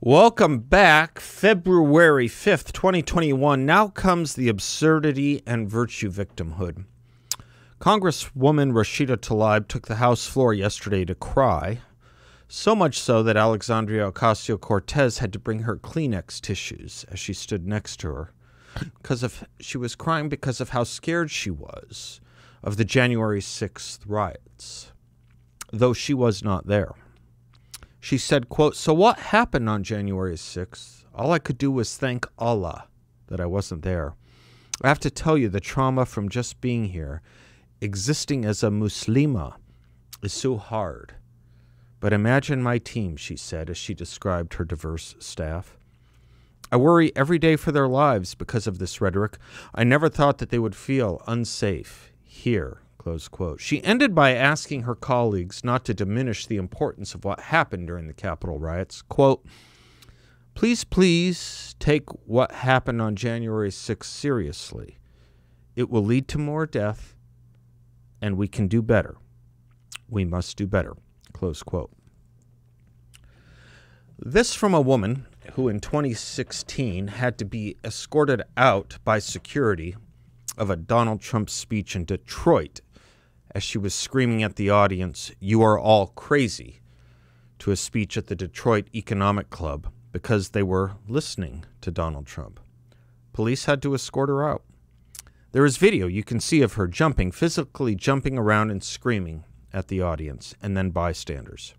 Welcome back. February 5th, 2021. Now comes the absurdity and virtue victimhood. Congresswoman Rashida Tlaib took the House floor yesterday to cry, so much so that Alexandria Ocasio-Cortez had to bring her Kleenex tissues as she stood next to her. She was crying because of how scared she was of the January 6th riots, though she was not there. She said, quote, "So what happened on January 6th? All I could do was thank Allah that I wasn't there. I have to tell you, the trauma from just being here, existing as a Muslima, is so hard. But imagine my team," she said, as she described her diverse staff. "I worry every day for their lives because of this rhetoric. I never thought that they would feel unsafe here." Close quote. She ended by asking her colleagues not to diminish the importance of what happened during the Capitol riots. Quote, Please take what happened on January 6th seriously. It will lead to more death, and we can do better. We must do better." Close quote. This from a woman who in 2016 had to be escorted out by security of a Donald Trump speech in Detroit as she was screaming at the audience, "You are all crazy," to a speech at the Detroit Economic Club because they were listening to Donald Trump. Police had to escort her out. There is video you can see of her physically jumping around and screaming at the audience and then bystanders.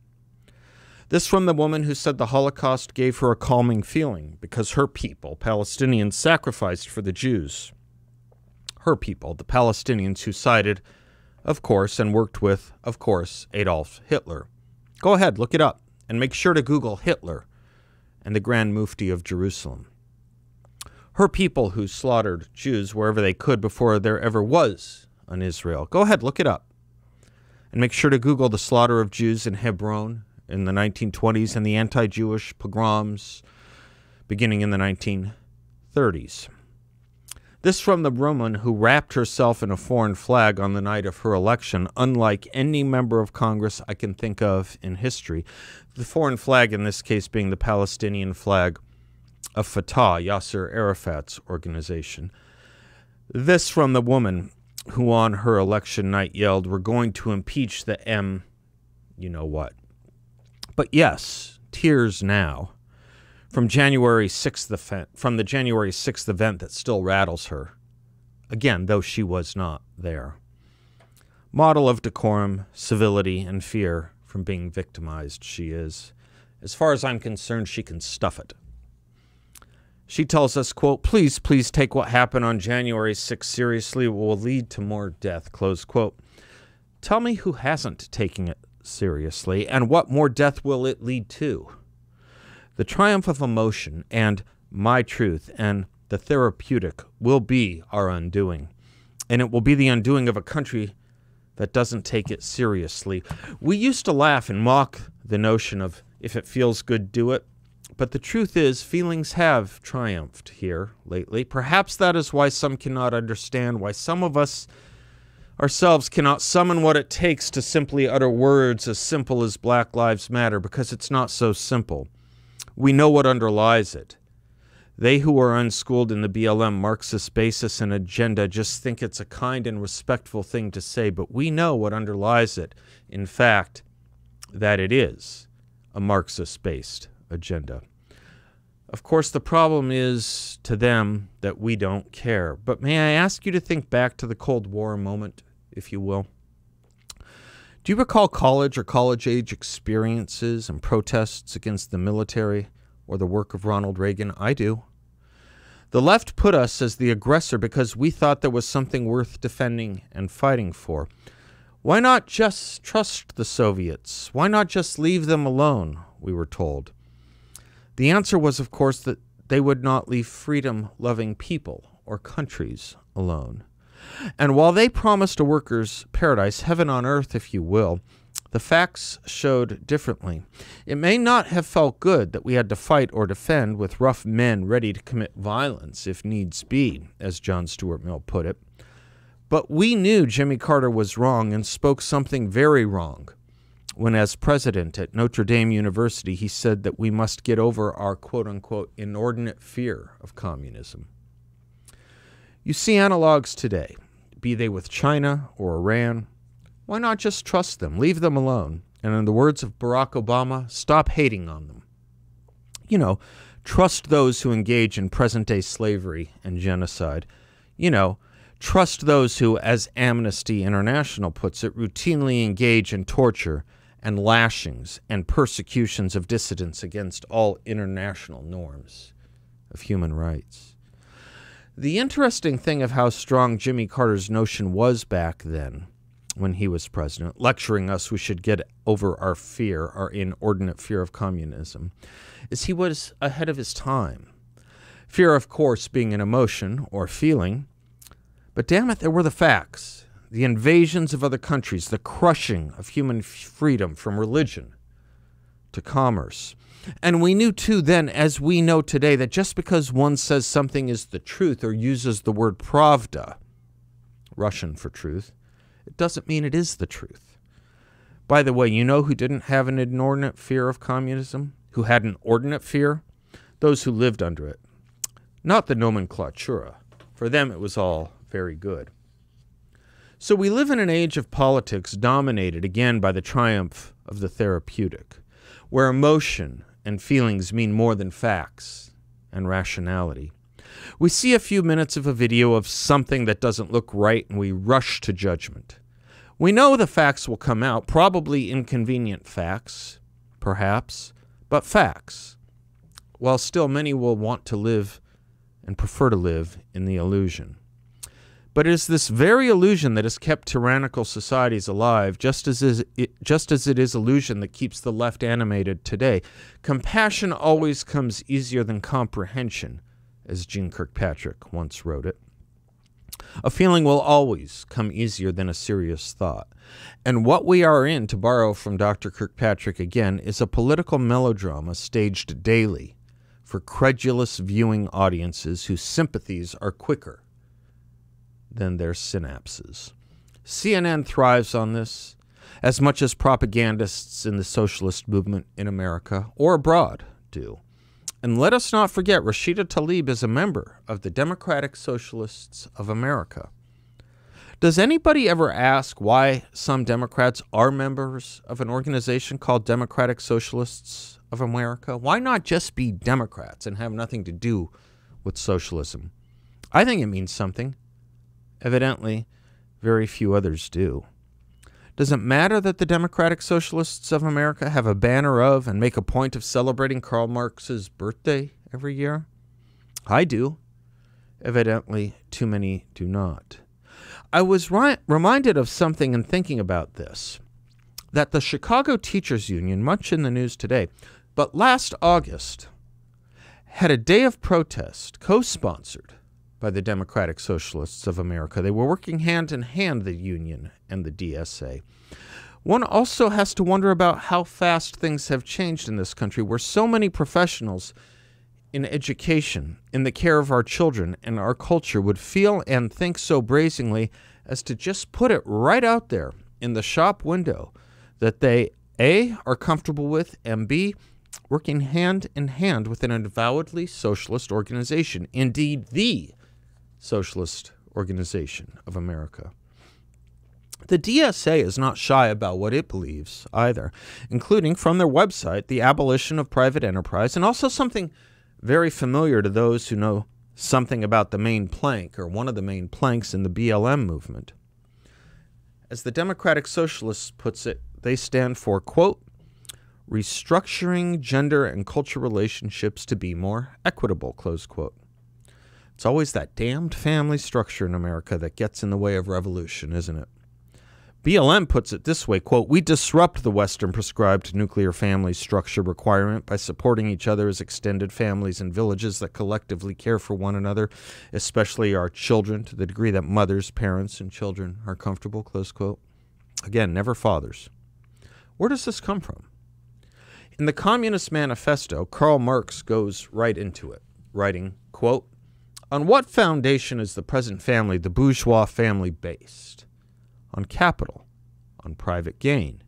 This from the woman who said the Holocaust gave her a calming feeling because her people, Palestinians, sacrificed for the Jews. Her people, the Palestinians who sided, of course, and worked with, of course, Adolf Hitler. Go ahead, look it up, and make sure to Google Hitler and the Grand Mufti of Jerusalem. Her people who slaughtered Jews wherever they could before there ever was an Israel. Go ahead, look it up. And make sure to Google the slaughter of Jews in Hebron in the 1920s and the anti-Jewish pogroms beginning in the 1930s. This from the woman who wrapped herself in a foreign flag on the night of her election, unlike any member of Congress I can think of in history. The foreign flag in this case being the Palestinian flag of Fatah, Yasser Arafat's organization. This from the woman who on her election night yelled, "We're going to impeach the you-know-what." But yes, tears now. From the January 6th event that still rattles her. Again, though she was not there. Model of decorum, civility, and fear from being victimized she is. As far as I'm concerned, she can stuff it. She tells us, quote, please take what happened on January 6th seriously. It will lead to more death, close quote. Tell me who hasn't taken it seriously, and what more death will it lead to? The triumph of emotion and my truth and the therapeutic will be our undoing. And it will be the undoing of a country that doesn't take it seriously. We used to laugh and mock the notion of if it feels good, do it. But the truth is, feelings have triumphed here lately. Perhaps that is why some cannot understand, why some of us ourselves cannot summon what it takes to simply utter words as simple as Black Lives Matter, because it's not so simple. We know what underlies it. They who are unschooled in the BLM Marxist basis and agenda just think it's a kind and respectful thing to say, but we know what underlies it. In fact, that it is a Marxist-based agenda. Of course, the problem is to them that we don't care. But may I ask you to think back to the Cold War moment, if you will? Do you recall college or college-age experiences and protests against the military or the work of Ronald Reagan? I do. The left put us as the aggressor because we thought there was something worth defending and fighting for. Why not just trust the Soviets? Why not just leave them alone, we were told. The answer was, of course, that they would not leave freedom-loving people or countries alone. And while they promised a workers' paradise, heaven on earth, if you will, the facts showed differently. It may not have felt good that we had to fight or defend with rough men ready to commit violence if needs be, as John Stuart Mill put it. But we knew Jimmy Carter was wrong and spoke something very wrong when, as president at Notre Dame University, he said that we must get over our quote-unquote inordinate fear of communism. You see analogs today, be they with China or Iran. Why not just trust them, leave them alone, and in the words of Barack Obama, stop hating on them? You know, trust those who engage in present-day slavery and genocide. You know, trust those who, as Amnesty International puts it, routinely engage in torture and lashings and persecutions of dissidents against all international norms of human rights. The interesting thing of how strong Jimmy Carter's notion was back then, when he was president, lecturing us we should get over our fear, our inordinate fear of communism, is he was ahead of his time. Fear, of course, being an emotion or feeling, but damn it, there were the facts. The invasions of other countries, the crushing of human freedom from religion to commerce. And we knew, too, then, as we know today, that just because one says something is the truth or uses the word pravda, Russian for truth, it doesn't mean it is the truth. By the way, you know who didn't have an inordinate fear of communism? Who had an ordinate fear? Those who lived under it. Not the nomenclatura. For them, it was all very good. So we live in an age of politics dominated again by the triumph of the therapeutic, where emotion and feelings mean more than facts and rationality. We see a few minutes of a video of something that doesn't look right and we rush to judgment. We know the facts will come out, probably inconvenient facts, perhaps, but facts, while still many will want to live and prefer to live in the illusion. But it is this very illusion that has kept tyrannical societies alive, just as it is illusion that keeps the left animated today. Compassion always comes easier than comprehension, as Jeane Kirkpatrick once wrote it. A feeling will always come easier than a serious thought. And what we are in, to borrow from Dr. Kirkpatrick again, is a political melodrama staged daily for credulous viewing audiences whose sympathies are quicker than their synapses. CNN thrives on this as much as propagandists in the socialist movement in America or abroad do. And let us not forget, Rashida Tlaib is a member of the Democratic Socialists of America. Does anybody ever ask why some Democrats are members of an organization called Democratic Socialists of America? Why not just be Democrats and have nothing to do with socialism? I think it means something. Evidently, very few others do. Does it matter that the Democratic Socialists of America have a banner of and make a point of celebrating Karl Marx's birthday every year? I do. Evidently, too many do not. I was reminded of something in thinking about this, that the Chicago Teachers Union, much in the news today, but last August, had a day of protest co-sponsored by the Democratic Socialists of America. They were working hand in hand, the union and the DSA. One also has to wonder about how fast things have changed in this country, where so many professionals in education, in the care of our children and our culture would feel and think so brazenly as to just put it right out there in the shop window that they, A, are comfortable with, and B, working hand in hand with an avowedly socialist organization, indeed the Socialist Organization of America. The DSA is not shy about what it believes either, including from their website the abolition of private enterprise, and also something very familiar to those who know something about the main plank, or one of the main planks in the BLM movement. As the Democratic Socialists puts it, they stand for, quote, restructuring gender and culture relationships to be more equitable, close quote. It's always that damned family structure in America that gets in the way of revolution, isn't it? BLM puts it this way, quote, we disrupt the Western prescribed nuclear family structure requirement by supporting each other as extended families and villages that collectively care for one another, especially our children, to the degree that mothers, parents, and children are comfortable, close quote. Again, never fathers. Where does this come from? In the Communist Manifesto, Karl Marx goes right into it, writing, quote, on what foundation is the present family, the bourgeois family, based? On capital, on private gain.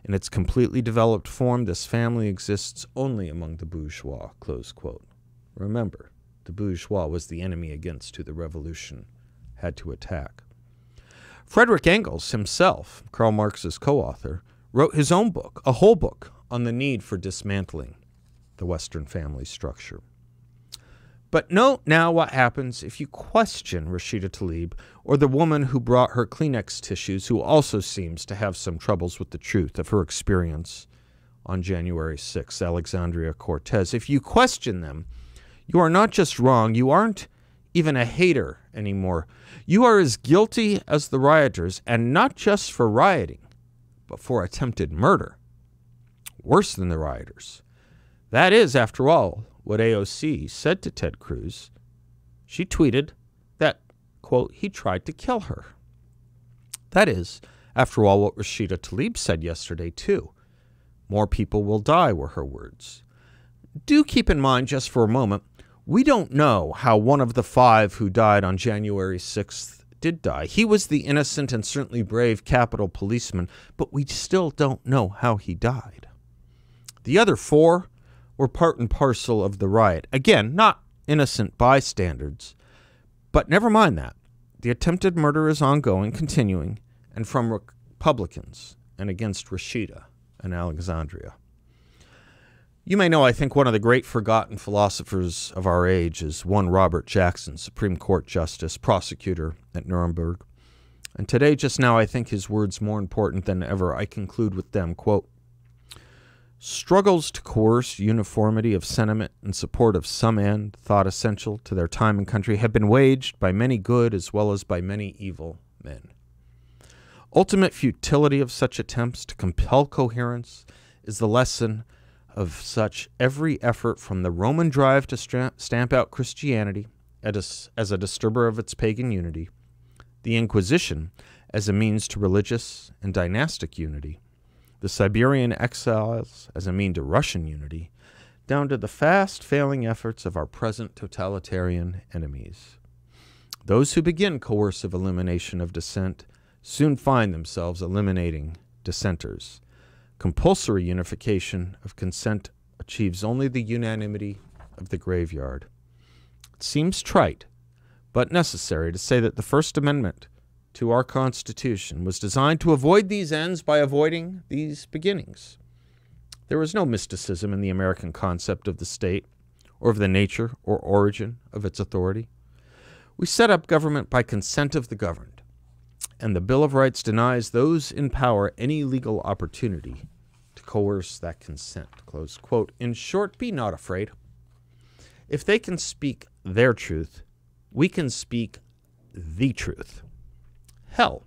In its completely developed form, this family exists only among the bourgeois, close quote. Remember, the bourgeois was the enemy against who the revolution had to attack. Friedrich Engels himself, Karl Marx's co-author, wrote his own book, a whole book, on the need for dismantling the Western family structure. But note now what happens if you question Rashida Tlaib or the woman who brought her Kleenex tissues, who also seems to have some troubles with the truth of her experience on January 6th, Alexandria Cortez. If you question them, you are not just wrong, you aren't even a hater anymore. You are as guilty as the rioters, and not just for rioting, but for attempted murder. Worse than the rioters. That is, after all, what AOC said to Ted Cruz. She tweeted that, quote, he tried to kill her. That is, after all, what Rashida Tlaib said yesterday, too. More people will die, were her words. Do keep in mind, just for a moment, we don't know how one of the 5 who died on January 6th did die. He was the innocent and certainly brave Capitol policeman, but we still don't know how he died. The other 4 were part and parcel of the riot. Again, not innocent bystanders. But never mind that. The attempted murder is ongoing, continuing, and from Republicans and against Rashida and Alexandria. You may know, I think, one of the great forgotten philosophers of our age is one Robert Jackson, Supreme Court Justice, prosecutor at Nuremberg. And today, just now, I think his words more important than ever. I conclude with them, quote, struggles to coerce uniformity of sentiment in support of some end thought essential to their time and country have been waged by many good as well as by many evil men. Ultimate futility of such attempts to compel coherence is the lesson of such every effort from the Roman drive to stamp out Christianity as a disturber of its pagan unity, the Inquisition as a means to religious and dynastic unity, the Siberian exiles as a mean to Russian unity, down to the fast-failing efforts of our present totalitarian enemies. Those who begin coercive elimination of dissent soon find themselves eliminating dissenters. Compulsory unification of consent achieves only the unanimity of the graveyard. It seems trite, but necessary to say that the First Amendment to our Constitution was designed to avoid these ends by avoiding these beginnings. There is no mysticism in the American concept of the state or of the nature or origin of its authority. We set up government by consent of the governed, and the Bill of Rights denies those in power any legal opportunity to coerce that consent, close quote. In short, be not afraid. If they can speak their truth, we can speak the truth. Hell,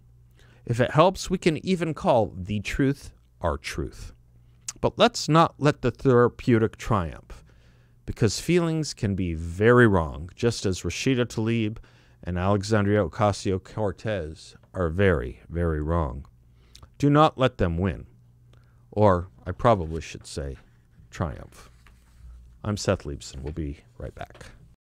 if it helps, we can even call the truth our truth. But let's not let the therapeutic triumph, because feelings can be very wrong, just as Rashida Tlaib and Alexandria Ocasio-Cortez are very, very wrong. Do not let them win. Or, I probably should say, triumph. I'm Seth Leibson. We'll be right back.